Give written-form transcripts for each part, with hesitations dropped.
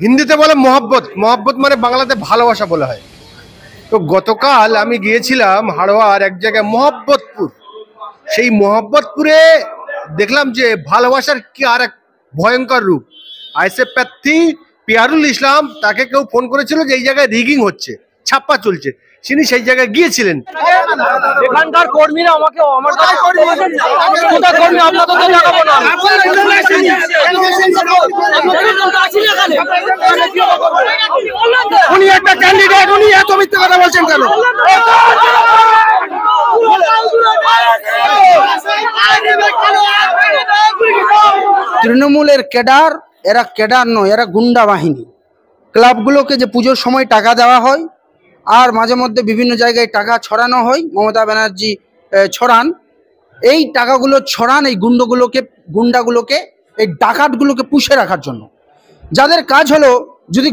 হিন্দিতে বলে মহব্বত। মহব্বত মানে বাংলাতে ভালোবাসা বলা হয়। তো গতকাল আমি গিয়েছিলাম হাড়োয়ার এক জায়গায় মহব্বতপুর। সেই মহব্বতপুরে দেখলাম যে ভালোবাসার কি আর এক ভয়ঙ্কর রূপ। আইএসএফ প্রার্থী পিয়ারুল ইসলাম, তাকে কেউ ফোন করেছিল যে এই জায়গায় রিগিং হচ্ছে, ছাপ্পা চলছে, তিনি সেই জায়গায় গিয়েছিলেন। এখানকার কর্মীরা আমাকে আমার কাছে কর্মী আপনাদের জানাবো না। উনি একটা ক্যান্ডিডেট, উনি এত মিথ্যে কথা বলছেন কেন? তৃণমূলের ক্যাডার, এরা ক্যাডার নয়, এরা গুন্ডা বাহিনী। ক্লাবগুলোকে যে পুজোর সময় টাকা দেওয়া হয় আর মাঝে মধ্যে বিভিন্ন জায়গায় টাকা ছড়ানো হয়, মমতা ব্যানার্জি ছড়ান, এই টাকাগুলো ছড়ান এই গুন্ডাগুলোকে, এই ডাকাতগুলোকে পুষে রাখার জন্য। যাদের কাজ হলো যদি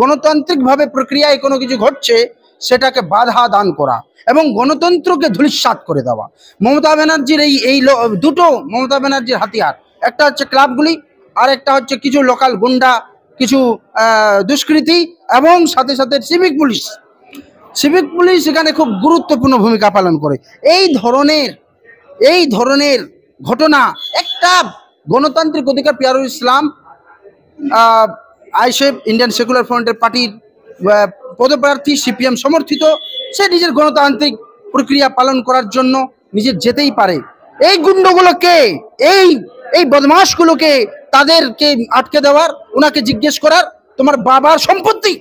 গণতান্ত্রিকভাবে প্রক্রিয়ায় কোনো কিছু ঘটছে সেটাকে বাধা দান করা এবং গণতন্ত্রকে ধূলিসাৎ করে দেওয়া। মমতা ব্যানার্জির এই দুটো মমতা ব্যানার্জির হাতিয়ার, একটা হচ্ছে ক্লাবগুলি আর একটা হচ্ছে কিছু লোকাল গুন্ডা, কিছু দুষ্কৃতী এবং সাথে সাথে সিভিক পুলিশ এখানে খুব গুরুত্বপূর্ণ ভূমিকা পালন করে। এই ধরনের ঘটনা একটা গণতান্ত্রিক অধিকার পিয়ারুল ইসলাম আইএসএফ ইন্ডিয়ান সেকুলার ফ্রন্টের পার্টির পদপ্রার্থী, সিপিএম সমর্থিত, সে নিজের গণতান্ত্রিক প্রক্রিয়া পালন করার জন্য নিজে যেতেই পারে। এই গুন্ডগুলোকে, এই বদমাশগুলোকে, তাদেরকে আটকে দেওয়ার, ওনাকে জিজ্ঞেস করার তোমার বাবার সম্পত্তি,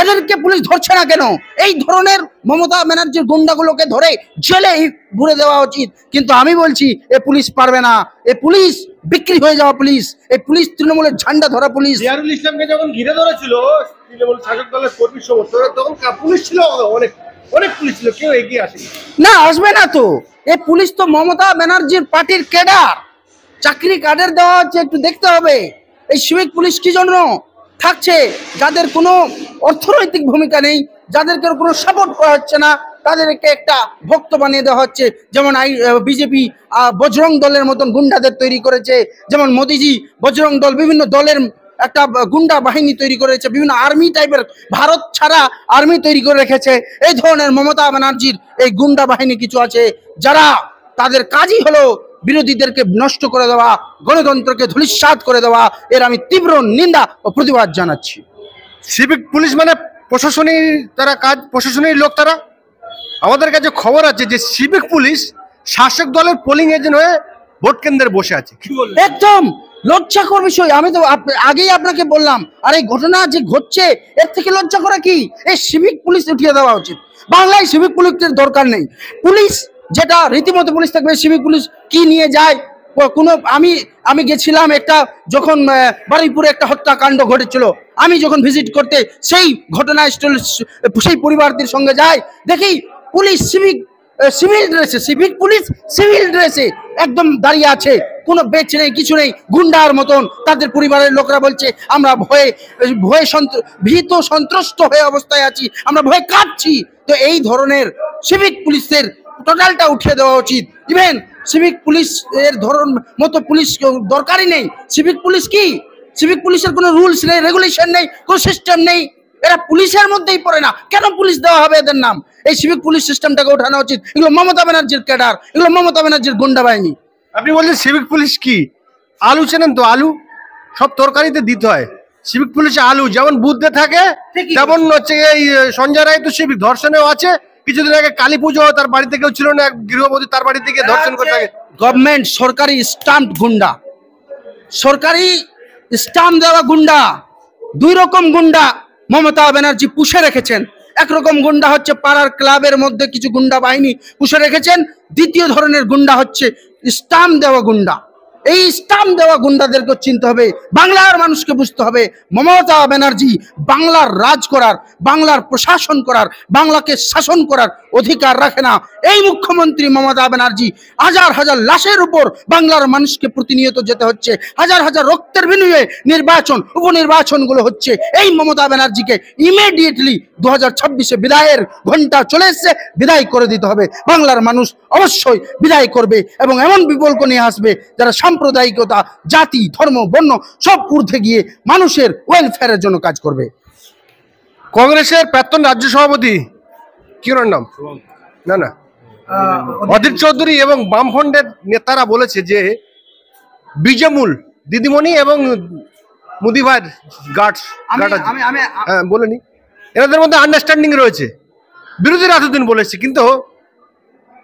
এদেরকে পুলিশ ধরছে না কেন? এই ধরনের মমতা ব্যানার্জির গুন্ডাগুলোকে ধরে জেলে ভরে দেওয়া উচিত। কিন্তু আমি বলছি এ পুলিশ পারবে না, এ পুলিশ বিক্রি হয়ে যাওয়া পুলিশ, এই পুলিশ তৃণমূলের ঝান্ডা ধরা পুলিশ। পিয়ারুল ইসলামকে যখন ঘিরে ধরেছিল তৃণমূল শাসক দলের কর্মী সমর্থক, তখন পুলিশ ছিল, অনেক পুলিশ ছিল, কেউ এগিয়ে আসেনি। না, আসবে না তো। এই পুলিশ তো মমতা ব্যানার্জির পার্টির ক্যাডার, চাকরি কার্ডের দেওয়া হচ্ছে, একটু দেখতে হবে। এই সিভিক পুলিশ কি জন্য থাকছে? যাদের কোনো অর্থনৈতিক ভূমিকা নেই, যাদেরকে কোনো সাপোর্ট করা হচ্ছে না, তাদেরকে একটা ভক্ত বানিয়ে দেওয়া হচ্ছে। যেমন বিজেপি বজরং দলের মতন গুন্ডাদের তৈরি করেছে, যেমন মোদিজি বজরং দল, বিভিন্ন দলের একটা গুন্ডা বাহিনী তৈরি করেছে, বিভিন্ন আর্মি টাইপের, ভারত ছাড়া আর্মি তৈরি করে রেখেছে। এই ধরনের মমতা ব্যানার্জির এই গুন্ডা বাহিনী কিছু আছে, যারা তাদের কাজই হলো বিরোধীদেরকে নষ্ট করে দেওয়া, গণতন্ত্রকে ধূলিসাৎ করে দেওয়া। এর আমি তীব্র নিন্দা ও প্রতিবাদ জানাচ্ছি। সিভিক পুলিশ মানে প্রশাসনিক, তারা কাজ প্রশাসনিক লোক। তারা, আমাদের কাছে খবর আছে যে সিভিক পুলিশ শাসক দলের পোলিং এজেন্ট হয়ে ভোট কেন্দ্রে বসে আছে। কি বলবো, একদম লজ্জাকর বিষয়। আমি তো আগেই আপনাকে বললাম, আর এই ঘটনা যে ঘটছে এর থেকে লজ্জা করা কি? এই সিভিক পুলিশ উঠিয়ে দেওয়া উচিত। বাংলায় সিভিক পুলিশের দরকার নেই। পুলিশ যেটা রীতিমতো পুলিশ থাকবে, সিভিক পুলিশ কি নিয়ে যায় কোনো। আমি গেছিলাম একটা, যখন বারুইপুরে একটা হত্যাকাণ্ড ঘটেছিল, আমি যখন ভিজিট করতে সেই ঘটনাস্থল, সেই পরিবারদের সঙ্গে যাই, দেখি পুলিশ সিভিল ড্রেসে, সিভিক পুলিশ সিভিল ড্রেসে একদম দাঁড়িয়ে আছে, কোনো বেচ নেই, কিছু নেই, গুন্ডার মতন। তাদের পরিবারের লোকরা বলছে আমরা ভীত সন্ত্রস্ত হয়ে অবস্থায় আছি, আমরা ভয়ে কাঁপছি। তো এই ধরনের সিভিক পুলিশের টোটালটা উঠিয়ে দেওয়া উচিত। ইভেন সিভিক পুলিশ এর মতো পুলিশ দরকারই নেই। সিভিক পুলিশ কি? সিভিক পুলিশের কোনো রুলস নেই, রেগুলেশন নেই, কোনো সিস্টেম নেই, এরা পুলিশের মধ্যেই পড়ে না। কেন পুলিশ দেওয়া হবে এদের নাম? এই সিভিক পুলিশ সিস্টেমটাকে ওঠানো উচিত। এগুলো মমতা ব্যানার্জির ক্যাডার, এগুলো মমতা ব্যানার্জির গুন্ডা বাহিনী। আপনি বলছেন সিভিক পুলিশ কি? আলু চেনেন তো? আলু সব তরকারিতে দিতে হয়। সিভিক পুলিশে আলু যেমন বুদ্ধে থাকে, তেমন হচ্ছে এই সঞ্জয় রায় তো সিভিক ধর্ষণেও আছে। কিছুদিন আগে কালী পুজো, তার বাড়িতে কেউ ছিল না, গৃহবধূ তার বাড়ি থেকে ধর্ষণ করে থাকে। গভর্নমেন্ট সরকারি স্টাম্প গুন্ডা, সরকারি স্টাম্প দেওয়া গুন্ডা, দুই রকম গুন্ডা মমতা ব্যানার্জি পুষে রেখেছেন। একরকম গুন্ডা হচ্ছে পাড়ার ক্লাবের মধ্যে কিছু গুন্ডা বাহিনী পুষে রেখেছেন। দ্বিতীয় ধরনের গুন্ডা হচ্ছে স্টাম্প দেওয়া গুন্ডা। এই স্টাম্প দেওয়া গুন্ডাদেরকে চিনতে হবে, বাংলার মানুষকে বুঝতে হবে মমতা ব্যানার্জি বাংলার রাজ করার, বাংলার প্রশাসন করার, বাংলাকে শাসন করার অধিকার রাখে না। এই মুখ্যমন্ত্রী মমতা ব্যানার্জি হাজার হাজার লাশের উপর বাংলার মানুষকে প্রতিনিয়ত যেতে হচ্ছে, হাজার হাজার রক্তের বিনিময়ে নির্বাচন, উপনির্বাচনগুলো হচ্ছে। এই মমতা ব্যানার্জিকে ইমিডিয়েটলি 2026-এ বিদায়ের ঘন্টা চলে এসছে, বিদায় করে দিতে হবে। বাংলার মানুষ অবশ্যই বিদায় করবে এবং এমন বিকল্প নিয়ে আসবে যারা সাম্প্রদায়িকতা, জাতি, ধর্ম, বর্ণ সব ঊর্ধ্বে গিয়ে মানুষের ওয়েলফেয়ারের জন্য কাজ করবে। কংগ্রেসের প্রাক্তন রাজ্য সভাপতি কি ওনার নাম, না অধীর চৌধুরী এবং বামফ্রন্টের নেতারা বলেছে যে বিজেমূল দিদিমণি এবং মুদি ভাইয়ের গার্ডস হ্যাঁ বলেনি, এনাদের মধ্যে আন্ডারস্ট্যান্ডিং রয়েছে। বিরোধীরা এতদিন বলেছে, কিন্তু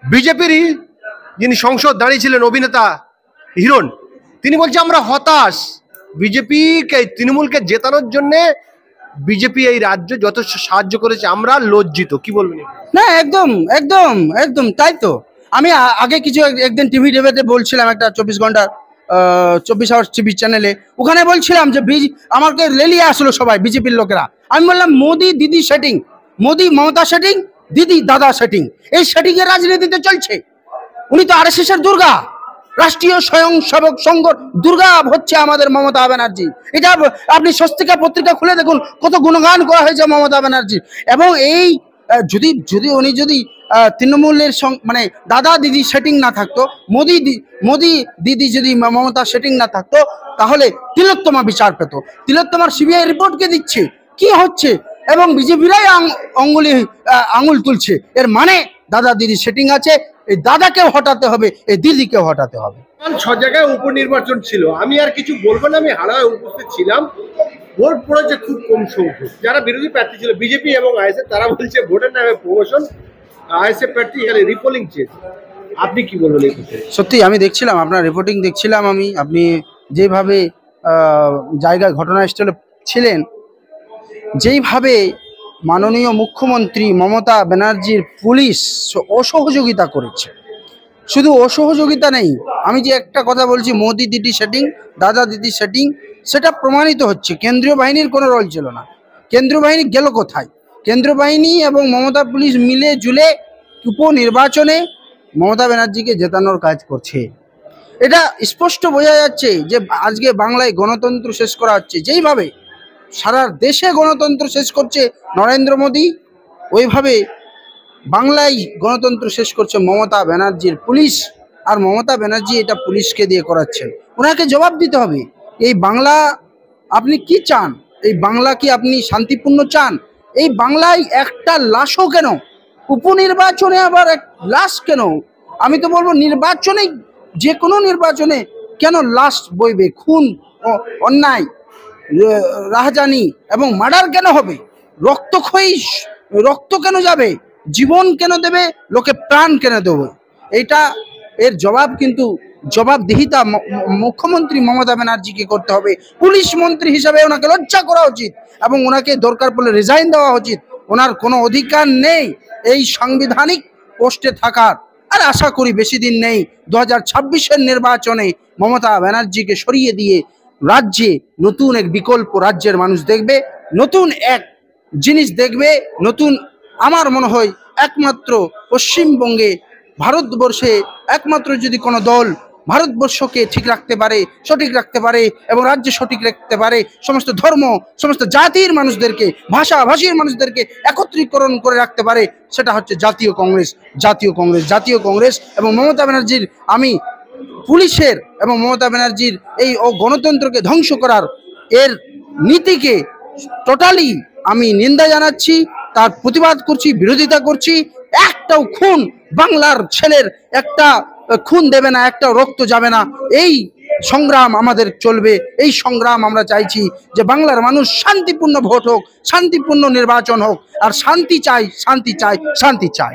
বিজেপিরই যিনি সংসদ দাঁড়িয়েছিলেন অভিনেতা হিরণ, তিনি বলছে আমরা হতাশ, বিজেপিকে তৃণমূলকে জেতানোর জন্য বিজেপি এই রাজ্য যথেষ্ট সাহায্য করেছে, আমরা লজ্জিত। কি বলবেন? না, একদম একদম একদম তাই তো। আমি আগে কিছু একদিন টিভি ডিবেটে বলছিলাম, একটা 24 আওয়ার্স টিভি চ্যানেলে, ওখানে বলছিলাম যে আমাকে লেলিয়ে আসলো সবাই বিজেপির লোকেরা। আমি বললাম মোদি দিদি সেটিং, মোদি মমতা সেটিং, দিদি দাদা সেটিং, এই সেটিং এর রাজনীতিতে চলছে। উনি তো RSS এর দুর্গা, রাষ্ট্রীয় স্বয়ংসেবক সংঘ দুর্গা হচ্ছে আমাদের মমতা ব্যানার্জি। এটা আপনি স্বস্তিকা পত্রিকা খুলে দেখুন, কত গুণগান করা হয়েছে মমতা ব্যানার্জি। এবং এই উনি যদি তৃণমূলের মানে দাদা দিদি সেটিং না থাকতো, মোদি দিদি যদি মমতা সেটিং না থাকতো, তাহলে তিলোত্তমা বিচার পেত। তিলোত্তমার CBI রিপোর্টকে দিচ্ছে কি হচ্ছে, এবং বিজেপিরাই আঙুল তুলছে। এর মানে দাদা দিদি সেটিং আছে, এই দাদাকেও হটাতে হবে, এই দিদিকেও হটাতে হবে। 6 জায়গায় উপনির্বাচন ছিল, আমি আর কিছু বলবো না, আমি হাড়ায় উপস্থিত ছিলাম। ভোট পড়েছে খুব কম সংখ্যক, যারা বিরোধী প্রার্থী ছিল বিজেপি এবং আইএসএফ, তারা বলছে ভোটের নামে প্রমোশন, আইএসএফ প্রার্থী এখানে রিপোলিং চেয়েছে। আপনি কি বলবেন এই বিষয়ে? সত্যি আমি দেখছিলাম, আপনার রিপোর্টিং দেখছিলাম আমি, আপনি যেভাবে জায়গায় ঘটনাস্থলে ছিলেন, যেইভাবে মাননীয় মুখ্যমন্ত্রী মমতা ব্যানার্জির পুলিশ অসহযোগিতা করেছে, শুধু অসহযোগিতা নেই, আমি যে একটা কথা বলছি মোদি দিদি সেটিং, দাদা দিদি সেটিং, সেটা প্রমাণিত হচ্ছে। কেন্দ্রীয় বাহিনীর কোনো রোল ছিল না। কেন্দ্রীয় বাহিনী গেল কোথায়? কেন্দ্রীয় বাহিনী এবং মমতা পুলিশ মিলে জুলে উপনির্বাচনে মমতা ব্যানার্জিকে জেতানোর কাজ করছে। এটা স্পষ্ট বোঝা যাচ্ছে যে আজকে বাংলায় গণতন্ত্র শেষ করা হচ্ছে। যেইভাবে সারা দেশে গণতন্ত্র শেষ করছে নরেন্দ্র মোদী, ওইভাবে বাংলায় গণতন্ত্র শেষ করছে মমতা ব্যানার্জির পুলিশ। আর মমতা ব্যানার্জি এটা পুলিশকে দিয়ে করাচ্ছেন। ওনাকে জবাব দিতে হবে, এই বাংলা আপনি কি চান? এই বাংলা কি আপনি শান্তিপূর্ণ চান? এই বাংলায় একটা লাশও কেন? উপনির্বাচনে আবার এক লাশ কেন? আমি তো বলবো নির্বাচনে, যে কোনো নির্বাচনে কেন লাশ বইবে? খুন, অন্যায়, রাহাজানি এবং মার্ডার কেন হবে? রক্তক্ষয়ী, রক্ত কেন যাবে? জীবন কেন দেবে? লোকে প্রাণ কেন দেবে? এটা এর জবাব কিন্তু জবাবদিহিতা মুখ্যমন্ত্রী মমতা ব্যানার্জিকে করতে হবে। পুলিশ মন্ত্রী হিসাবে ওনাকে লজ্জা করা উচিত এবং ওনাকে দরকার পড়লে রিজাইন দেওয়া উচিত। ওনার কোনো অধিকার নেই এই সাংবিধানিক পোস্টে থাকার। আর আশা করি বেশি দিন নেই, 2026-এর নির্বাচনে মমতা ব্যানার্জিকে সরিয়ে দিয়ে রাজ্যে নতুন এক বিকল্প রাজ্যের মানুষ দেখবে, নতুন এক জিনিস দেখবে, নতুন, আমার মনে হয় একমাত্র পশ্চিমবঙ্গে, ভারতবর্ষে একমাত্র যদি কোনো দল ভারতবর্ষকে ঠিক রাখতে পারে, সঠিক রাখতে পারে এবং রাজ্যে সঠিক রাখতে পারে, সমস্ত ধর্ম, সমস্ত জাতির মানুষদেরকে, ভাষাভাষীর মানুষদেরকে একত্রীকরণ করে রাখতে পারে, সেটা হচ্ছে জাতীয় কংগ্রেস। জাতীয় কংগ্রেস, জাতীয় কংগ্রেস। এবং মমতা ব্যানার্জির, আমি পুলিশের এবং মমতা ব্যানার্জির এই গণতন্ত্রকে ধ্বংস করার এর নীতিকে টোটালি আমি নিন্দা জানাচ্ছি, তার প্রতিবাদ করছি, বিরোধিতা করছি। একটাও খুন, বাংলার ছেলের একটা খুন দেবে না, একটা রক্ত যাবে না। এই সংগ্রাম আমাদের চলবে। এই সংগ্রাম আমরা চাইছি যে বাংলার মানুষ শান্তিপূর্ণ ভোট হোক, শান্তিপূর্ণ নির্বাচন হোক, আর শান্তি চাই, শান্তি চাই, শান্তি চাই।